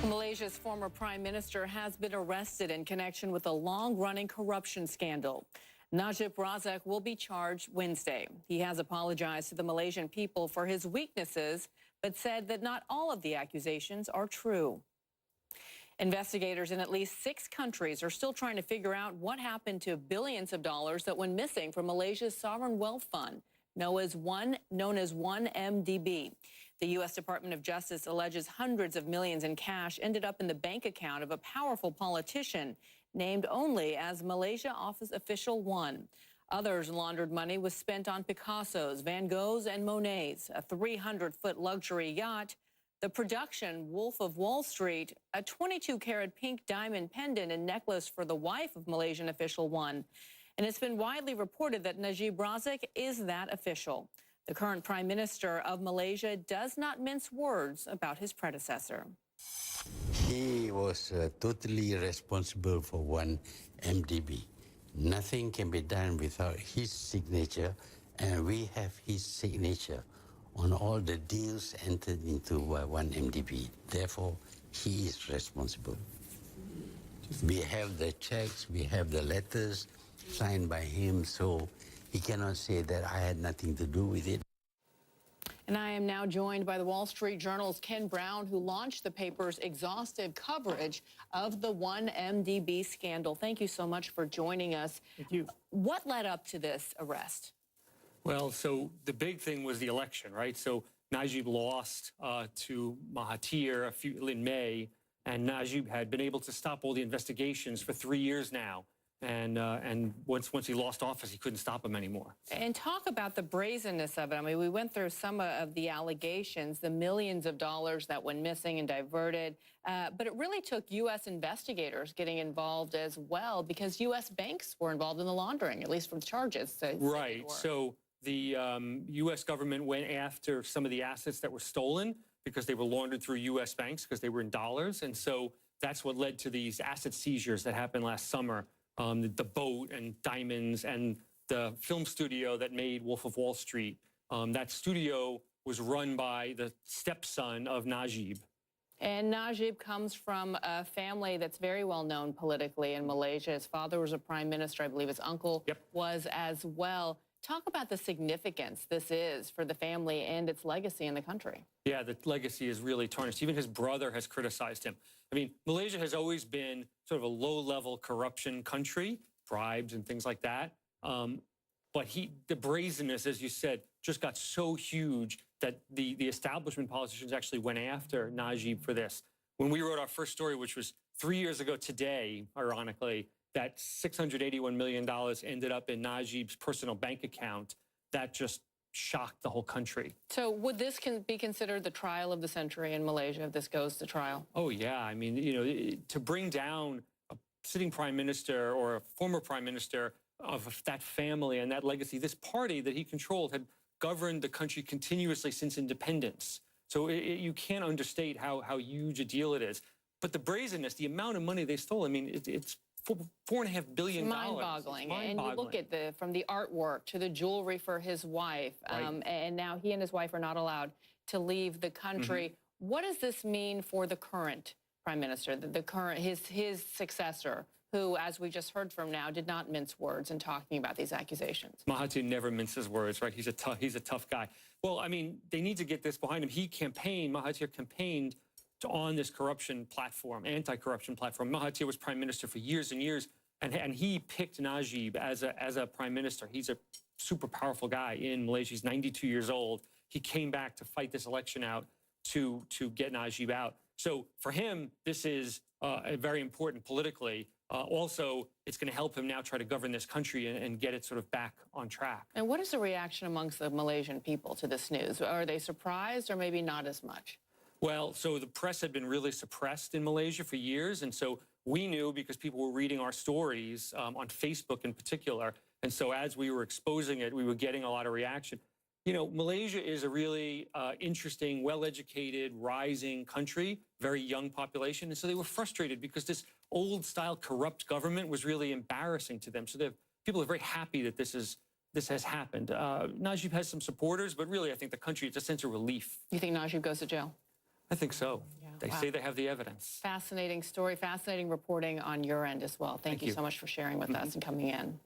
Malaysia's former prime minister has been arrested in connection with a long-running corruption scandal. Najib Razak will be charged Wednesday. He has apologized to the Malaysian people for his weaknesses, but said that not all of the accusations are true. Investigators in at least 6 countries are still trying to figure out what happened to billions of dollars that went missing from Malaysia's sovereign wealth fund, known as 1MDB. The U.S. Department of Justice alleges hundreds of millions in cash ended up in the bank account of a powerful politician named only as Malaysia Office Official 1. Others laundered money was spent on Picassos, Van Goghs, and Monets, a 300-foot luxury yacht, the production Wolf of Wall Street, a 22-carat pink diamond pendant and necklace for the wife of Malaysian Official 1. And it's been widely reported that Najib Razak is that official. The current Prime Minister of Malaysia does not mince words about his predecessor. He was totally responsible for 1MDB. Nothing can be done without his signature, and we have his signature on all the deals entered into 1MDB. Therefore, he is responsible. We have the checks, we have the letters signed by him, so he cannot say that I had nothing to do with it. And I am now joined by the Wall Street Journal's Ken Brown, who launched the paper's exhaustive coverage of the 1MDB scandal. Thank you so much for joining us. Thank you. What led up to this arrest? Well, so the big thing was the election, right? So Najib lost to Mahathir in May, and Najib had been able to stop all the investigations for 3 years now. And once he lost office, he couldn't stop him anymore. And talk about the brazenness of it. I mean, we went through some of the allegations, the millions of dollars that went missing and diverted. But it really took U.S. investigators getting involved as well, because U.S. banks were involved in the laundering, at least from charges. Right. So the U.S. government went after some of the assets that were stolen because they were laundered through U.S. banks because they were in dollars. And so that's what led to these asset seizures that happened last summer. The boat and diamonds and the film studio that made Wolf of Wall Street. That studio was run by the stepson of Najib. And Najib comes from a family that's very well known politically in Malaysia. His father was a prime minister. I believe his uncle was as well. Talk about the significance this is for the family and its legacy in the country. Yeah, the legacy is really tarnished. Even his brother has criticized him. I mean, Malaysia has always been sort of a low-level corruption country, bribes and things like that. But the brazenness, as you said, just got so huge that the establishment politicians actually went after Najib for this. When we wrote our first story, which was 3 years ago today, ironically, that $681 million ended up in Najib's personal bank account, that just shocked the whole country. So would this be considered the trial of the century in Malaysia if this goes to trial? Oh, yeah. I mean, you know, to bring down a sitting prime minister or a former prime minister of that family and that legacy, this party that he controlled had governed the country continuously since independence. So you can't understate how huge a deal it is. But the brazenness, the amount of money they stole, I mean, it's $4.5 billion. Mind-boggling. And you look at from the artwork to the jewelry for his wife, and now he and his wife are not allowed to leave the country. What does this mean for the current prime minister, his successor, who, as we just heard from now, did not mince words in talking about these accusations? Mahathir never minces words, right? He's a tough guy. Well, I mean, they need to get this behind him. Mahathir campaigned on this corruption platform, anti-corruption platform. Mahathir was prime minister for years and years, and he picked Najib as a prime minister. He's a super powerful guy in Malaysia. He's 92 years old. He came back to fight this election out to get Najib out. So for him, this is very important politically. Also, it's going to help him now try to govern this country and get it sort of back on track. And what is the reaction amongst the Malaysian people to this news? Are they surprised or maybe not as much? Well, so the press had been really suppressed in Malaysia for years. And so we knew because people were reading our stories on Facebook in particular. And so as we were exposing it, we were getting a lot of reaction. You know, Malaysia is a really interesting, well-educated, rising country, very young population. And so they were frustrated because this old-style corrupt government was really embarrassing to them. So people are very happy that this has happened. Najib has some supporters, but really I think the country, it's a sense of relief. You think Najib goes to jail? I think so. Yeah. They Wow. say they have the evidence. Fascinating story, fascinating reporting on your end as well. Thank you you. so much for sharing with us and coming in.